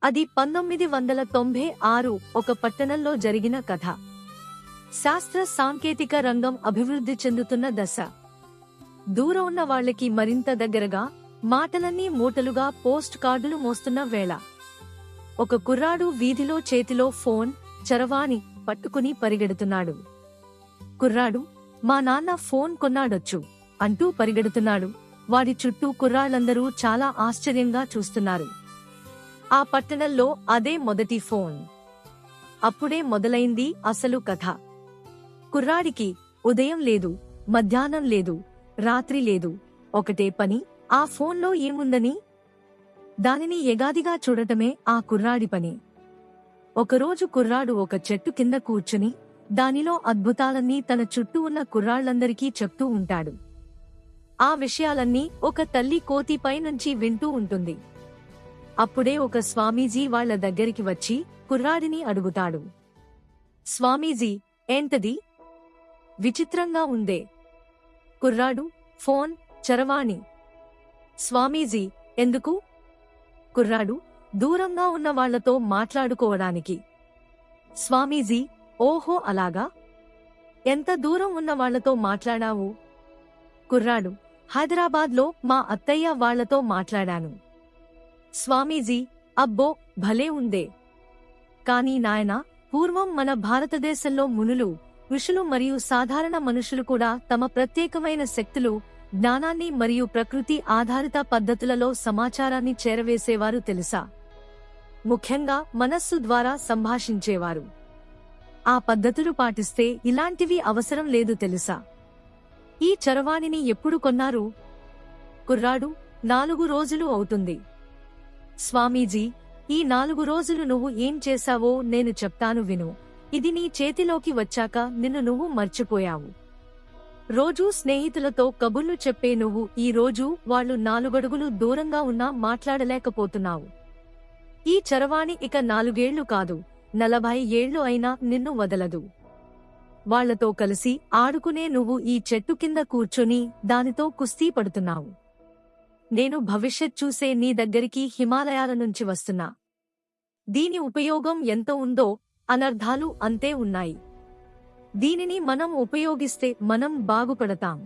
అది 1996 ఒక పట్టణంలో జరిగిన కథ. శాస్త్ర సాంకేతిక రంగం అభివృద్ధి చెందుతున్న దశ. దూరం ఉన్న వాళ్ళకి మరింత దగ్గరగా, మాటలన్నీ మూటలుగా పోస్ట్ కార్డులు మోస్తున్న వేళ ఒక కుర్రాడు వీధిలో చేతిలో ఫోన్, చరవాణి పట్టుకుని పరిగెడుతున్నాడు. కుర్రాడు, మా నాన్న ఫోన్ కొన్నాడొచ్చు అంటూ పరిగెడుతున్నాడు. వాడి చుట్టూ కుర్రాళ్ళందరూ చాలా ఆశ్చర్యంగా చూస్తున్నారు. ఆ పట్టణంలో అదే మొదటి ఫోన్. అప్పుడే మొదలైంది అసలు కథ. కుర్రాడికి ఉదయం లేదు, మధ్యాహ్నం లేదు, రాత్రి లేదు, ఒకటే పని, ఆ ఫోన్లో ఏముందని దానిని ఎగాదిగా చూడటమే ఆ కుర్రాడి పని. ఒకరోజు కుర్రాడు ఒక చెట్టు కింద కూర్చుని దానిలో అద్భుతాలన్నీ తన చుట్టూ ఉన్న కుర్రాళ్లందరికీ చెప్తూ ఉంటాడు. ఆ విషయాలన్నీ ఒక తల్లి కోతి పైనుంచి వింటూ ఉంటుంది. అప్పుడే ఒక స్వామీజీ వాళ్ల దగ్గరికి వచ్చి కుర్రాడిని అడుగుతాడు. స్వామీజీ, ఏంటది? విచిత్రంగా ఉందే. కుర్రాడు, ఫోన్, చరవాణి. స్వామీజీ, ఎందుకు? కుర్రాడు, దూరంగా ఉన్న వాళ్లతో మాట్లాడుకోవడానికి. స్వామీజీ, ఓహో అలాగా? ఎంత దూరం ఉన్న వాళ్లతో మాట్లాడావు? కుర్రాడు, హైదరాబాద్లో మా అత్తయ్య వాళ్లతో మాట్లాడాను. స్వామీజీ, అబ్బో భలే ఉందే. కానీ నాయనా, పూర్వం మన భారతదేశంలో మునులు, ఋషులు మరియు సాధారణ మనుషులు కూడా తమ ప్రత్యేకమైన శక్తులు, జ్ఞానాన్ని మరియు ప్రకృతి ఆధారిత పద్ధతులలో సమాచారాన్ని చేరవేసేవారు తెలుసా? ముఖ్యంగా మనస్సు ద్వారా సంభాషించేవారు. ఆ పద్ధతులు పాటిస్తే ఇలాంటివి అవసరం లేదు తెలుసా? ఈ చరవాణిని ఎప్పుడు కొన్నారు? కుర్రాడు, 4 రోజులు అవుతుంది. స్వామీజీ, ఈ 4 రోజులు నువ్వు ఏం చేశావో నేను చెప్తాను విను. ఇది నీ చేతిలోకి వచ్చాక నిన్ను నువ్వు మర్చిపోయావు. రోజూ స్నేహితులతో కబుర్లు చెప్పే నువ్వు ఈ రోజు వాళ్ళు 4 అడుగులు దూరంగా ఉన్నా మాట్లాడలేకపోతున్నావు. ఈ చరవాణి ఇక 4 ఏళ్లు కాదు, 40 ఏళ్లు అయినా నిన్ను వదలదు. వాళ్లతో కలిసి ఆడుకునే నువ్వు ఈ చెట్టు కింద కూర్చొని దానితో కుస్తీ పడుతున్నావు. నేను భవిష్యత్ చూసే నీ దగ్గరికి హిమాలయాల నుంచి వస్తున్నా. దీని ఉపయోగం ఎంత ఉందో అనర్థాలు అంతే ఉన్నాయి. దీనిని మనం ఉపయోగిస్తే మనం బాగుపడతాం.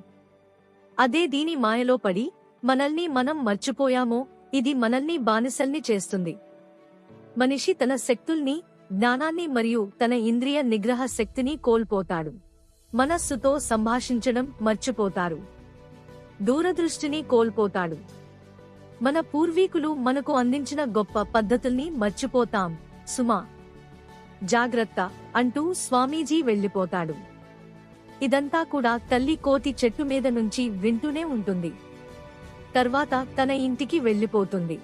అదే దీని మాయలో పడి మనల్ని మనం మర్చిపోయామో ఇది మనల్ని బానిసల్ని చేస్తుంది. మనిషి తన శక్తుల్ని, జ్ఞానాన్ని మరియు తన ఇంద్రియ నిగ్రహ శక్తిని కోల్పోతాడు. మనస్సుతో సంభాషించడం మర్చిపోతారు. దూరదృష్టిని కోల్పోతాడు. మన పూర్వీకులు మనకు అందించిన గొప్ప పద్ధతుల్ని మర్చిపోతాం సుమా. జాగ్రత్త అంటూ స్వామీజీ వెళ్లిపోతాడు. ఇదంతా కూడా తల్లి కోతి చెట్టు మీద నుంచి వింటూనే ఉంటుంది. తర్వాత తన ఇంటికి వెళ్లిపోతుంది.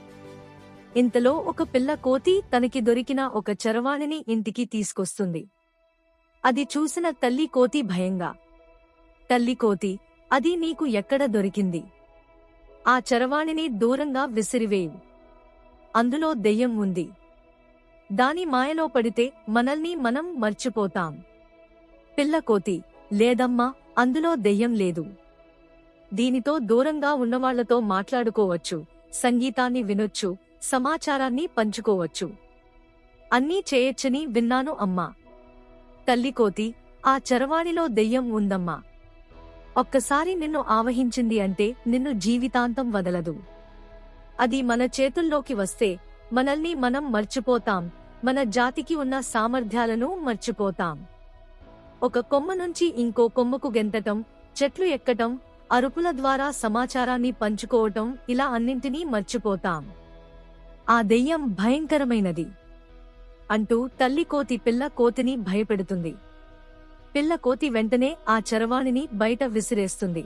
ఇంతలో ఒక పిల్ల కోతి తనకి దొరికిన ఒక చరవాణిని ఇంటికి తీసుకొస్తుంది. అది చూసిన తల్లి కోతి భయంగా, తల్లి కోతి, అది నీకు ఎక్కడ దొరికింది? ఆ చరవాణిని దూరంగా విసిరివేయు. అందులో దెయ్యం ఉంది. దాని మాయలో పడితే మనల్ని మనం మర్చిపోతాం. పిల్ల కోతి, లేదమ్మా, అందులో దెయ్యం లేదు. దీనితో దూరంగా ఉన్నవాళ్లతో మాట్లాడుకోవచ్చు, సంగీతాన్ని వినొచ్చు, సమాచారాన్ని పంచుకోవచ్చు. అన్నీ చేయొచ్చని విన్నాను అమ్మా. తల్లి కోతి, ఆ చరవాణిలో దెయ్యం ఉందమ్మా. ఒక్కసారి నిన్ను ఆవహించింది అంటే నిన్ను జీవితాంతం వదలదు. అది మన చేతుల్లోకి వస్తే మనల్ని మనం మర్చిపోతాం, మన జాతికి ఉన్న సామర్థ్యాలను మర్చిపోతాం. ఒక కొమ్మ నుంచి ఇంకో కొమ్మకు గెంతటం, చెట్లు ఎక్కటం, అరుపుల ద్వారా సమాచారాన్ని పంచుకోవటం, ఇలా అన్నింటినీ మర్చిపోతాం. ఆ దెయ్యం భయంకరమైనది అంటూ తల్లి కోతి పిల్ల కోతిని భయపెడుతుంది. పిల్ల కోతి వెంటనే ఆ చరవాణిని బయట విసిరేస్తుంది.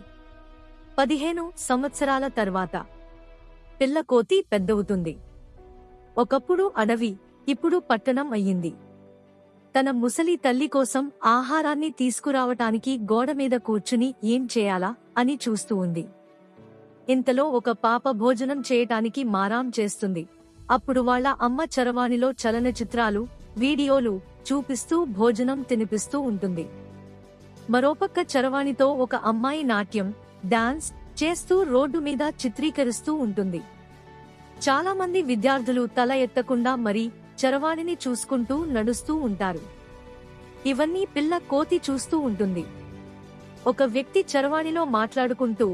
15 సంవత్సరాల తర్వాత పిల్ల కోతి పెద్దవుతుంది. ఒకప్పుడు అడవి, ఇప్పుడు పట్టణం అయ్యింది. తన ముసలి తల్లి కోసం ఆహారాన్ని తీసుకురావటానికి గోడమీద కూర్చుని ఏం చేయాలా అని చూస్తూ ఉంది. ఇంతలో ఒక పాప భోజనం చేయటానికి మారాం చేస్తుంది. అప్పుడు వాళ్ళ అమ్మ చరవాణిలో చలనచిత్రాలు, వీడియోలు చూపిస్తూ భోజనం తినిపిస్తూ ఉంటుంది. మరోపక్క చరవాణితో ఒక అమ్మాయి నాట్యం, డాన్స్ చేస్తూ రోడ్డు మీద చిత్రీకరిస్తూ ఉంటుంది. చాలా మంది విద్యార్థులు తల ఎత్తకుండా మరీ చరవాణిని చూసుకుంటూ నడుస్తూ ఉంటారు. ఇవన్నీ పిల్ల కోతి చూస్తూ ఉంటుంది. ఒక వ్యక్తి చరవాణిలో మాట్లాడుకుంటూ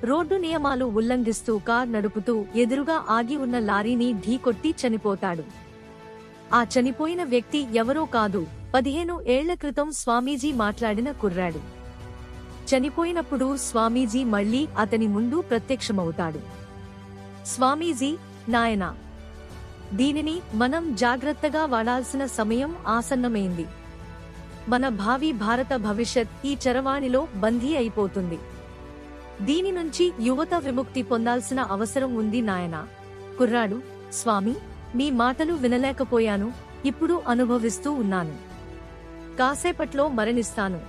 రోడ్డు నియమాలు ఉల్లంఘిస్తూ కార్ నడుపుతూ ఎదురుగా ఆగి ఉన్న లారీని ఢీకొట్టి చనిపోతాడు. ఆ చనిపోయిన వ్యక్తి ఎవరో కాదు, 15 ఏళ్ల క్రితం స్వామీజీ మాట్లాడిన కుర్రాడు. చనిపోయినప్పుడు స్వామీజీ మళ్లీ అతని ముందు ప్రత్యక్షమవుతాడు. స్వామీజీ, నాయనా, దీనిని మనం జాగ్రత్తగా వాడాల్సిన సమయం ఆసన్నమైంది. మన భావి భారత భవిష్యత్ ఈ చరవాణిలో బందీ అయిపోతుంది. దీని నుంచి యువత విముక్తి పొందాల్సిన అవసరం ఉంది నాయనా. కుర్రాడు, స్వామి, మీ మాటలు వినలేకపోయాను, ఇప్పుడు అనుభవిస్తూ ఉన్నాను. కాసేపట్లో మరణిస్తాను.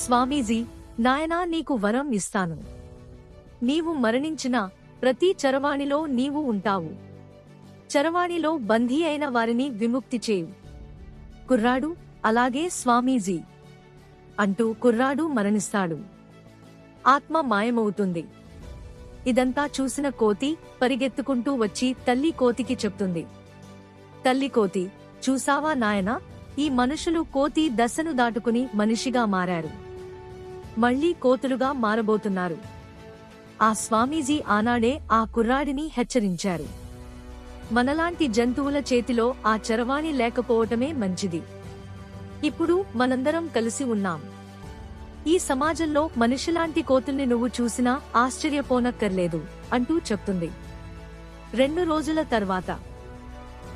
స్వామీజీ, నాయనా, నీకు వరం ఇస్తాను. నీవు మరణించినా ప్రతి చరవాణిలో నీవు ఉంటావు. చరవాణిలో బందీ అయిన వారిని విముక్తి చేయు. కుర్రాడు, అలాగే స్వామీజీ అంటూ కుర్రాడు మరణిస్తాడు. ఆత్మ మాయమవుతుంది. ఇదంతా చూసిన కోతి పరిగెత్తుకుంటూ వచ్చి తల్లి కోతికి చెప్తుంది. తల్లి కోతి, చూసావా నాయనా, ఈ మనుషులు కోతి దశను దాటుకుని మనిషిగా మారారు. మళ్లీ కోతులుగా మారబోతున్నారు. ఆ స్వామీజీ ఆనాడే ఆ కుర్రాడిని హెచ్చరించారు. మనలాంటి జంతువుల చేతిలో ఆ చరవాణి లేకపోవటమే మంచిది. ఇప్పుడు మనందరం కలిసి ఉన్నాం. ఈ సమాజంలో మనిషిలాంటి కోతుల్ని నువ్వు చూసినా ఆశ్చర్యపోనక్కర్లేదు అంటూ చెప్తుంది. 2 రోజుల తర్వాత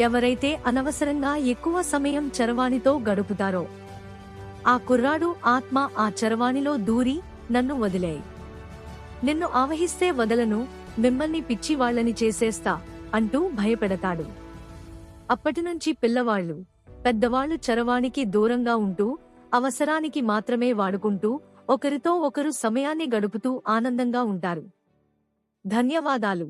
ఎవరైతే అనవసరంగా ఎక్కువ సమయం చరవాణితో గడుపుతారో ఆ కుర్రాడు ఆత్మ ఆ చరవాణిలో దూరి, నన్ను వదిలేయ్, నిన్ను ఆవహిస్తే వదలను, మిమ్మల్ని పిచ్చివాళ్లని చేసేస్తా అంటూ భయపెడతాడు. అప్పటినుంచి పిల్లవాళ్లు, పెద్దవాళ్లు చరవాణికి దూరంగా ఉంటూ అవసరానికి మాత్రమే వాడుకుంటూ ఒకరితో ఒకరు సమయాన్ని గడుపుతూ ఆనందంగా ఉంటారు. ధన్యవాదాలు.